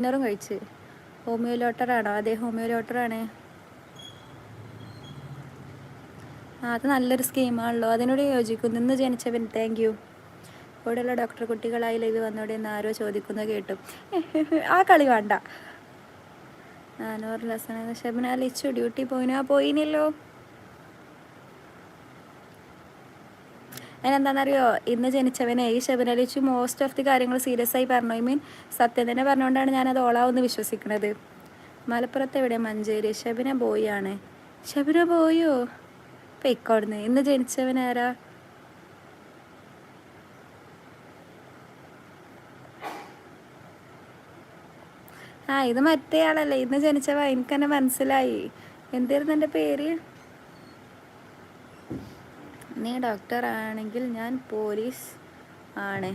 ഡിന്നറും കഴിച്ച്. ഹോമിയോ ലോട്ടറാണോ? അതെ, ഹോമിയോ ലോട്ടറാണ്. അത് നല്ലൊരു സ്കീമാണല്ലോ, അതിനോട് യോജിക്കുന്നു. ഇന്ന് ജനിച്ചവൻ. Thank you. ഇവിടെയുള്ള ഡോക്ടർ കുട്ടികളായി ലൈവ് വന്നോടെ എന്ന് ആരോ ചോദിക്കുന്നത് കേട്ടു. ആ കളി വേണ്ട. നാനൂറ് ലസന ഷെബിന ലിച്ചു ഡ്യൂട്ടി പോയിനല്ലോ. അതിനെന്താണെന്നറിയോ, ഇന്ന് ജനിച്ചവനെ ഈ ഷെബിന ലിച്ചു മോസ്റ്റ് ഓഫ് ദി കാര്യങ്ങൾ സീരിയസ് ആയി പറഞ്ഞു. ഐ മീൻ സത്യം തന്നെ പറഞ്ഞുകൊണ്ടാണ് ഞാനത് ഓളാവെന്ന് വിശ്വസിക്കുന്നത്. മലപ്പുറത്ത് എവിടെ? മഞ്ചേരി. ഷെബിന ബോയി ആണ്. ഷെബിന ബോയോ? പൊയ്ക്കോടുന്ന്. ഇന്ന് ജനിച്ചവനാരാ? ഇത് മറ്റേ ആളല്ലേ ഇന്ന് ജനിച്ചവ. എനിക്ക് തന്നെ മനസ്സിലായി. എന്തായിരുന്നു എൻ്റെ പേര്? നീ ഡോക്ടർ ആണെങ്കിൽ ഞാൻ പോലീസ് ആണ്.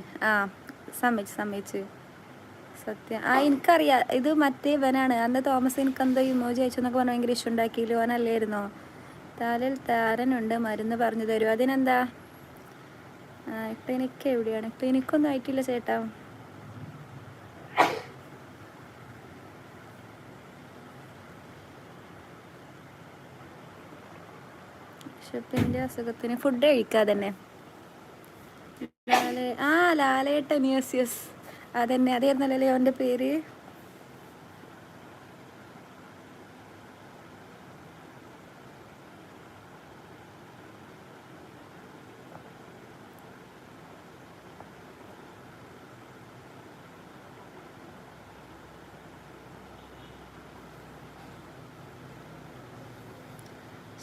സമ്മതിച്ച് സത്യം. എനിക്കറിയാം ഇത് മറ്റേ ഇവനാണ്. അന്ന് തോമസ് എനിക്കെന്തോ ഇമോജി അയച്ചു എന്നൊക്കെ പറഞ്ഞാൽ ഭയങ്കര ഇഷ്യൂ ഉണ്ടാക്കിയില്ലോ. അവനല്ലായിരുന്നോ? തലയിൽ താരനുണ്ട്, മരുന്ന് പറഞ്ഞു തരൂ. അതിനെന്താ? ക്ലിനിക്ക് എവിടെയാണ്? ക്ലിനിക്കൊന്നും ആയിട്ടില്ല ചേട്ടാ. ഷെപ്പിൻ്റെ അസുഖത്തിന് ഫുഡ് കഴിക്കാതെ തന്നെ. ലാലേട്ടൻ. യെസ് അതന്നെ. അതായിരുന്നല്ലേ അവൻ്റെ പേര്?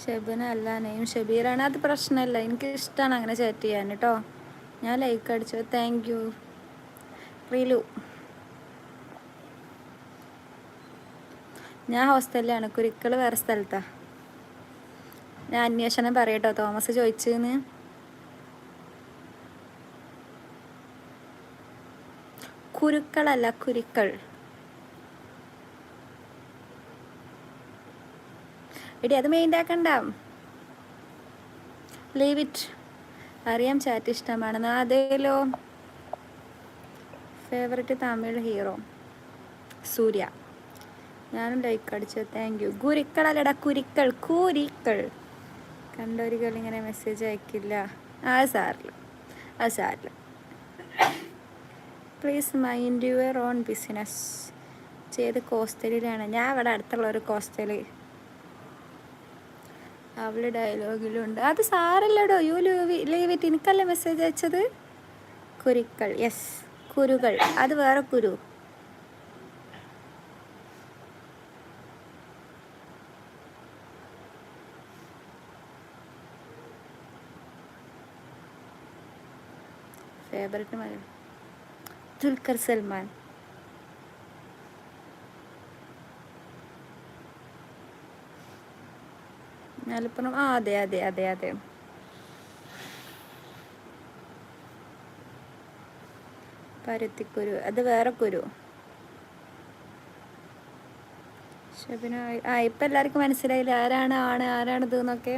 ഷെബിന അല്ല, നെയിം ഷബീറാണ്. അത് പ്രശ്നമല്ല, എനിക്ക് ഇഷ്ടമാണ് അങ്ങനെ ചാറ്റ് ചെയ്യാൻ കേട്ടോ. ഞാൻ ലൈക്ക് അടിച്ചു. താങ്ക് യു റീലു. ഞാൻ ഹോസ്റ്റലിലാണ്. കുരുക്കൾ വേറെ സ്ഥലത്താണ്. ഞാൻ അന്വേഷണം പറയട്ടോ. തോമസ് ചോദിച്ചെന്ന്. കുരുക്കളല്ല, കുരുക്കൾ. എടി അത് മെയിൻ ആക്കണ്ട. Leave it. അറിയാം ചാറ്റ് ഇഷ്ടമാണെന്ന്. അതേലോ. ഫേവററ്റ് തമിഴ് ഹീറോ സൂര്യ. ഞാനും ലൈക്ക് അടിച്ചു. Thank U. കുരുക്കളല്ലടാ, കുരുക്കൾ. കണ്ടൊരിക്കലും ഇങ്ങനെ മെസ്സേജ് അയക്കില്ല. സാറില്ല. Please mind your own business. ചെയ്ത് ഹോസ്റ്റലിലാണ് ഞാൻ. ഇവിടെ അടുത്തുള്ള ഒരു ഹോസ്റ്റല്. അവള് ഡയലോഗിലുണ്ട്. അത് സാറില്ലടോ. You leave it. എനിക്കല്ലേ മെസ്സേജ് അയച്ചത്. കുരുക്കൾ. യെസ്, കുരുകൾ. അത് വേറെ കുരു. ഫേവററ്റ് മലയാളം ദുൽഖർ സൽമാൻ. മലപ്പുറം. അതെ. പരുത്തിക്കുരു. അത് വേറെ കുരു. ഷബിന. ഇപ്പം എല്ലാവർക്കും മനസ്സിലായില്ല ആരാണ് ആരാണിത് എന്നൊക്കെ.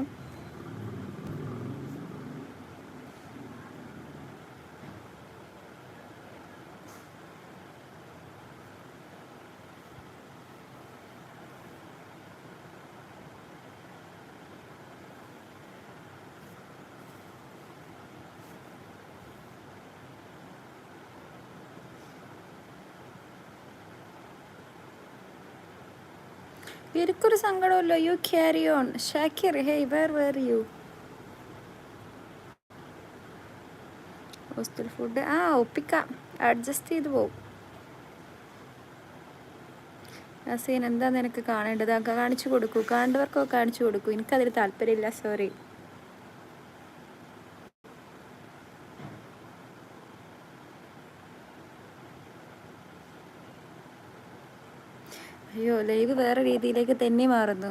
എനിക്കൊരു സങ്കടമല്ലോ. You carry on. Shakir. Hey, where you? Hostel food ഒപ്പിക്കാം. അഡ്ജസ്റ്റ് ചെയ്ത് പോകും. സീൻ എന്താ നിനക്ക് കാണേണ്ടത്? കാണിച്ചു കൊടുക്കൂ. കാണേണ്ടവർക്കൊക്കെ കാണിച്ചു കൊടുക്കൂ. എനിക്കതിൽ താല്പര്യമില്ല. സോറി. അയ്യോ, ലൈവ് വേറെ രീതിയിലേക്ക് തന്നെ മാറുന്നു.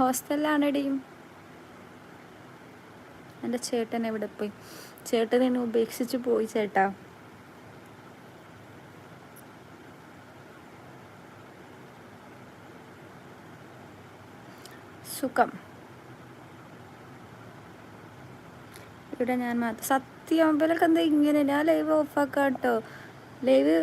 ഹോസ്റ്റലിലാണെടിയും. എൻ്റെ ചേട്ടൻ എവിടെ പോയി? ചേട്ടൻ എന്നെ ഉപേക്ഷിച്ച് പോയി ചേട്ടാ. സുഖം. ഇവിടെ ഞാൻ മാത്രം. സത്യം ഇവരൊക്കെ എന്താ ഇങ്ങനെ? ഞാൻ ലൈവ് ഓഫാക്കാം കേട്ടോ. ലൈവ്